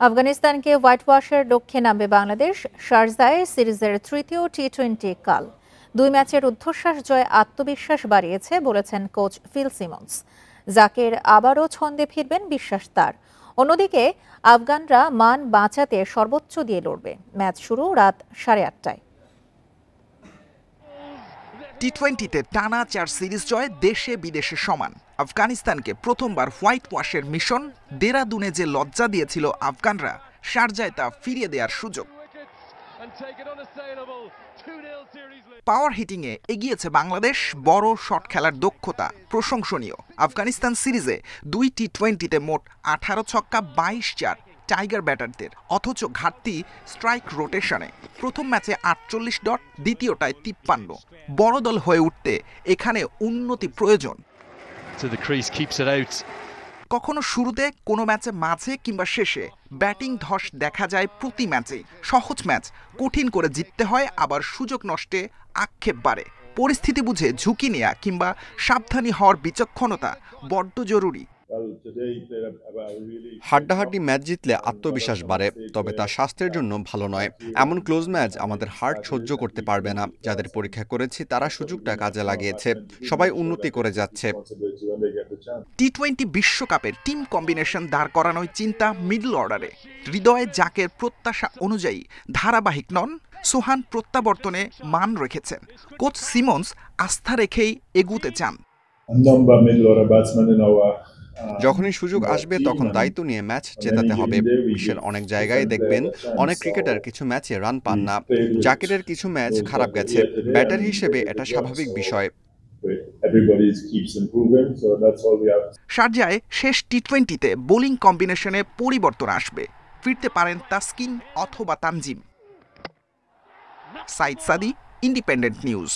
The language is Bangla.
আফগানিস্তানকে হোয়াইট ওয়াশের লক্ষ্যে নামবে বাংলাদেশ। শারজায় সিরিজের তৃতীয় টি-20 কাল। 2 ম্যাচের ঊর্ধ্বশ্বাস জয়ে আত্মবিশ্বাস বাড়িয়েছে বলেছেন কোচ ফিল সিমন্স। জাকের আবারও ছন্দে ফিরবেন বিশ্বাস তার। অন্যদিকে আফগানরা মান বাঁচাতে সর্বোচ্চ দিয়ে লড়বে। ম্যাচ শুরু রাত 8:30টায়। টি-20তে টানা 4 সিরিজ জয় দেশে বিদেশে সমান। আফগানিস্তানকে প্রথমবার হোয়াইট ওয়াশের মিশন দেরাদুনে যে লজ্জা দিয়েছিল আফগানরা, শারজায় তা ফিরিয়ে দেওয়ার সুযোগ। পাওয়ার হিটিংয়ে এগিয়েছে বাংলাদেশ। বড় শট খেলার দক্ষতা প্রশংসনীয়। আফগানিস্তান সিরিজে 2 টি-20তে মোট 18 ছক্কা 22-4 টাইগার ব্যাটারদের, অথচ ঘাটতি স্ট্রাইক রোটেশনে। প্রথম ম্যাচে 48 ডট, দ্বিতীয়টায় 53। বড় দল হয়ে উঠতে এখানে উন্নতি প্রয়োজন। কখনো শুরুতে, কোনো ম্যাচে মাঝে কিংবা শেষে ব্যাটিং ধস দেখা যায় প্রতি ম্যাচে। সহজ ম্যাচ কঠিন করে জিততে হয়, আবার সুযোগ নষ্টে আক্ষেপ বাড়ে। পরিস্থিতি বুঝে ঝুঁকি নেয়া কিংবা সাবধানী হওয়ার বিচক্ষণতা বড্ড জরুরি। হাড্ডাহাড্ডি ম্যাচ জিতলে আত্মবিশ্বাস বাড়ে, তবে তা স্বাস্থ্যের জন্য ভালো নয়। এমন ক্লোজ ম্যাচ আমাদের হার্ট সহ্য করতে পারবে না। যাদের পরীক্ষা করেছি তারা সুযোগটা কাজে লাগিয়েছে। সবাই উন্নতি করে যাচ্ছে। টি-20 বিশ্বকাপের টিম কম্বিনেশন দাঁড় করানোর চিন্তা মিডল অর্ডারে। হৃদয়ে জাকের প্রত্যাশা অনুযায়ী ধারাবাহিক নন, সোহান প্রত্যাবর্তনে মান রেখেছেন। কোচ সিমন্স আস্থা রেখেই এগুতে চান। যখনই সুযোগ আসবে তখন দায়িত্ব নিয়ে ম্যাচ জেতাতে হবে। বিশ্বের অনেক জায়গায় দেখবেন অনেক ক্রিকেটার কিছু ম্যাচে রান পান না। জাকেরের কিছু ম্যাচ খারাপ গেছে। ব্যাটার হিসেবে এটা স্বাভাবিক বিষয়। শারজায় শেষ টি-20তে বোলিং কম্বিনেশনে পরিবর্তন আসবে। ফিরতে পারেন তাসকিন অথবা তানজিম। সাইদ সাদি, ইন্ডিপেন্ডেন্ট নিউজ।